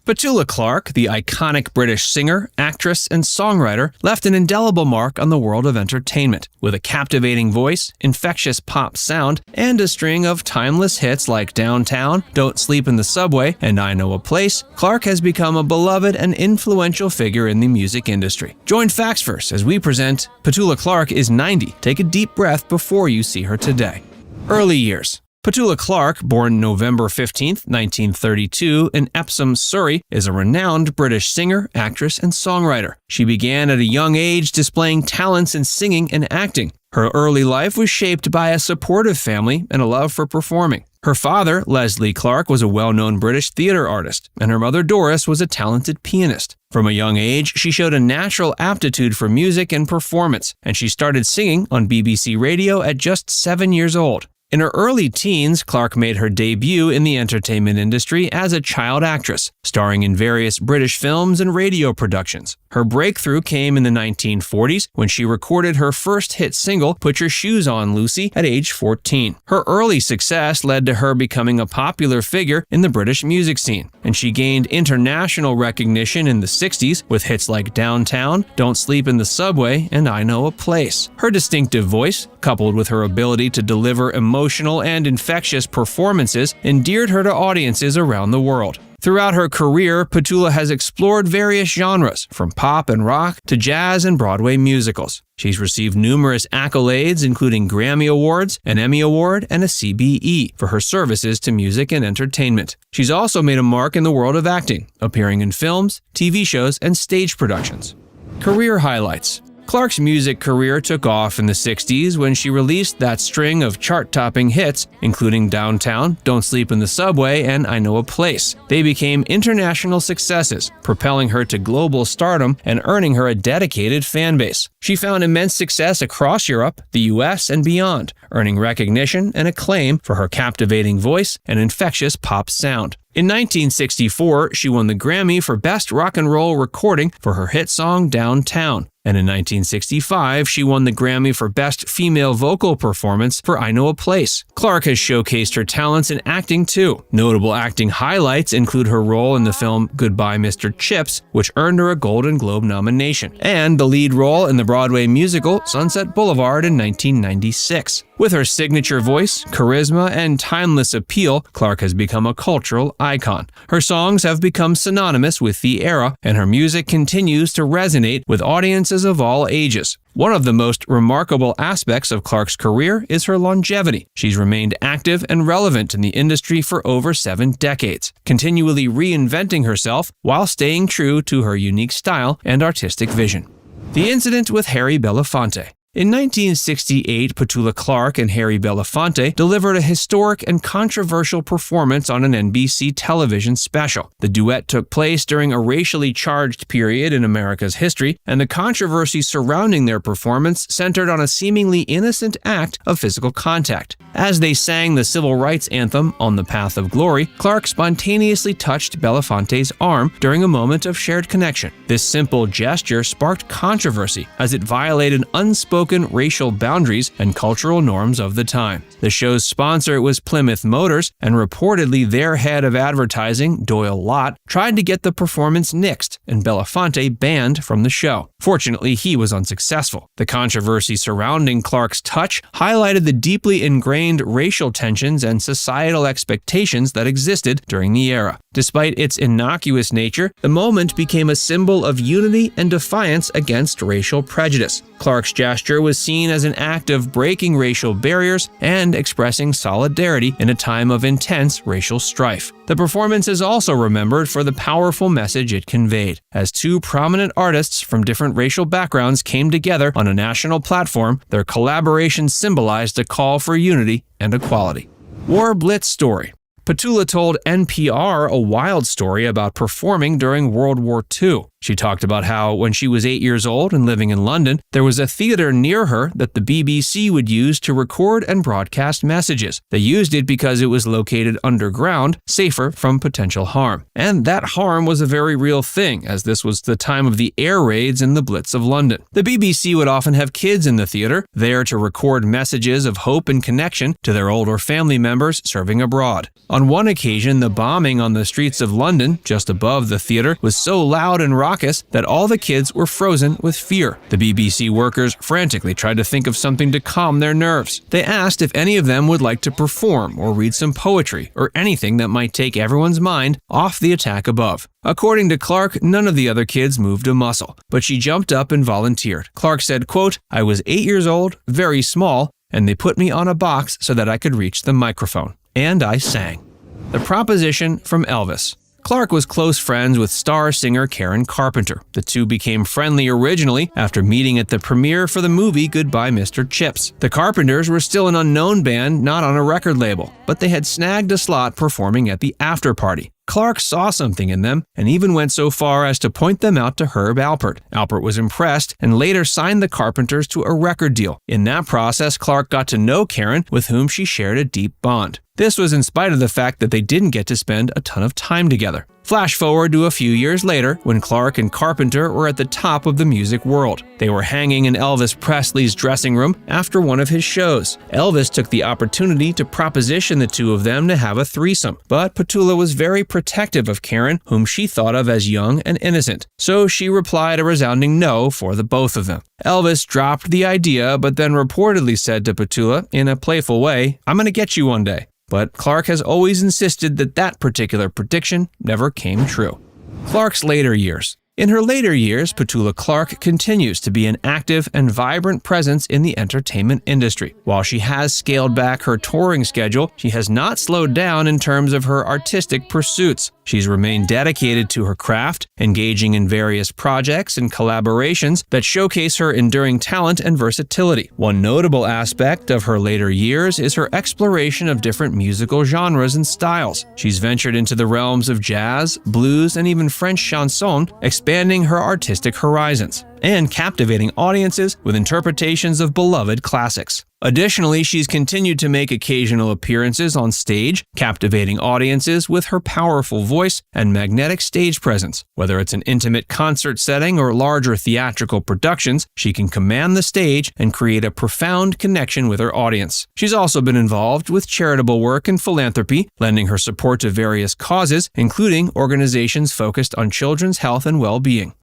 Petula Clark, the iconic British singer, actress, and songwriter, left an indelible mark on the world of entertainment. With a captivating voice, infectious pop sound, and a string of timeless hits like Downtown, Don't Sleep in the Subway, and I Know a Place, Clark has become a beloved and influential figure in the music industry. Join Facts Verse as we present Petula Clark is 90. Take a deep breath before you see her today. Early years. Petula Clark, born November 15, 1932, in Epsom, Surrey, is a renowned British singer, actress, and songwriter. She began at a young age displaying talents in singing and acting. Her early life was shaped by a supportive family and a love for performing. Her father, Leslie Clark, was a well-known British theater artist, and her mother, Doris, was a talented pianist. From a young age, she showed a natural aptitude for music and performance, and she started singing on BBC Radio at just 7 years old. In her early teens, Clark made her debut in the entertainment industry as a child actress, starring in various British films and radio productions. Her breakthrough came in the 1940s when she recorded her first hit single, Put Your Shoes On, Lucy, at age 14. Her early success led to her becoming a popular figure in the British music scene, and she gained international recognition in the 60s with hits like Downtown, Don't Sleep in the Subway, and I Know a Place. Her distinctive voice, coupled with her ability to deliver emotional and infectious performances, endeared her to audiences around the world. Throughout her career, Petula has explored various genres, from pop and rock to jazz and Broadway musicals. She's received numerous accolades, including Grammy Awards, an Emmy Award, and a CBE for her services to music and entertainment. She's also made a mark in the world of acting, appearing in films, TV shows, and stage productions. Career highlights. Clark's music career took off in the 60s when she released that string of chart-topping hits, including Downtown, Don't Sleep in the Subway, and I Know a Place. They became international successes, propelling her to global stardom and earning her a dedicated fan base. She found immense success across Europe, the US, and beyond, earning recognition and acclaim for her captivating voice and infectious pop sound. In 1964, she won the Grammy for Best Rock and Roll Recording for her hit song Downtown. And in 1965, she won the Grammy for Best Female Vocal Performance for I Know a Place. Clark has showcased her talents in acting too. Notable acting highlights include her role in the film Goodbye Mr. Chips, which earned her a Golden Globe nomination, and the lead role in the Broadway musical Sunset Boulevard in 1996. With her signature voice, charisma, and timeless appeal, Clark has become a cultural icon. Her songs have become synonymous with the era, and her music continues to resonate with audiences of all ages. One of the most remarkable aspects of Clark's career is her longevity. She's remained active and relevant in the industry for over 7 decades, continually reinventing herself while staying true to her unique style and artistic vision. The incident with Harry Belafonte. In 1968, Petula Clark and Harry Belafonte delivered a historic and controversial performance on an NBC television special. The duet took place during a racially charged period in America's history, and the controversy surrounding their performance centered on a seemingly innocent act of physical contact. As they sang the civil rights anthem, On the Path of Glory, Clark spontaneously touched Belafonte's arm during a moment of shared connection. This simple gesture sparked controversy as it violated unspoken racial boundaries and cultural norms of the time. The show's sponsor was Plymouth Motors, and reportedly their head of advertising, Doyle Lott, tried to get the performance nixed and Belafonte banned from the show. Fortunately, he was unsuccessful. The controversy surrounding Clark's touch highlighted the deeply ingrained racial tensions and societal expectations that existed during the era. Despite its innocuous nature, the moment became a symbol of unity and defiance against racial prejudice. Clark's gesture was seen as an act of breaking racial barriers and expressing solidarity in a time of intense racial strife. The performance is also remembered for the powerful message it conveyed, as 2 prominent artists from different racial backgrounds came together on a national platform. Their collaboration symbolized a call for unity and equality. War Blitz Story. Petula told NPR a wild story about performing during World War II. She talked about how, when she was 8 years old and living in London, there was a theater near her that the BBC would use to record and broadcast messages. They used it because it was located underground, safer from potential harm. And that harm was a very real thing, as this was the time of the air raids and the Blitz of London. The BBC would often have kids in the theater, there to record messages of hope and connection to their older family members serving abroad. On one occasion, the bombing on the streets of London, just above the theater, was so loud and raucous that all the kids were frozen with fear. The BBC workers frantically tried to think of something to calm their nerves. They asked if any of them would like to perform or read some poetry or anything that might take everyone's mind off the attack above. According to Clark, none of the other kids moved a muscle, but she jumped up and volunteered. Clark said, quote, "I was 8 years old, very small, and they put me on a box so that I could reach the microphone. And I sang." The proposition from Elvis. Clark was close friends with star singer Karen Carpenter. The two became friendly originally after meeting at the premiere for the movie Goodbye Mr. Chips. The Carpenters were still an unknown band, not on a record label, but they had snagged a slot performing at the after party. Clark saw something in them and even went so far as to point them out to Herb Alpert. Alpert was impressed and later signed the Carpenters to a record deal. In that process, Clark got to know Karen, with whom she shared a deep bond. This was in spite of the fact that they didn't get to spend a ton of time together. Flash forward to a few years later, when Clark and Carpenter were at the top of the music world. They were hanging in Elvis Presley's dressing room after one of his shows. Elvis took the opportunity to proposition the two of them to have a threesome, but Petula was very protective of Karen, whom she thought of as young and innocent. So she replied a resounding no for the both of them. Elvis dropped the idea, but then reportedly said to Petula, in a playful way, "I'm gonna get you one day." But Clark has always insisted that that particular prediction never came true. Clark's later years. In her later years, Petula Clark continues to be an active and vibrant presence in the entertainment industry. While she has scaled back her touring schedule, she has not slowed down in terms of her artistic pursuits. She's remained dedicated to her craft, engaging in various projects and collaborations that showcase her enduring talent and versatility. One notable aspect of her later years is her exploration of different musical genres and styles. She's ventured into the realms of jazz, blues, and even French chanson, expanding her artistic horizons and captivating audiences with interpretations of beloved classics. Additionally, she's continued to make occasional appearances on stage, captivating audiences with her powerful voice and magnetic stage presence. Whether it's an intimate concert setting or larger theatrical productions, she can command the stage and create a profound connection with her audience. She's also been involved with charitable work and philanthropy, lending her support to various causes, including organizations focused on children's health and well-being.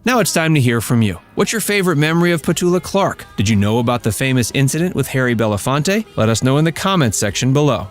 Now it's time to hear from you. What's your favorite memory of Petula Clark? Did you know about the famous incident with Harry Belafonte? Let us know in the comments section below.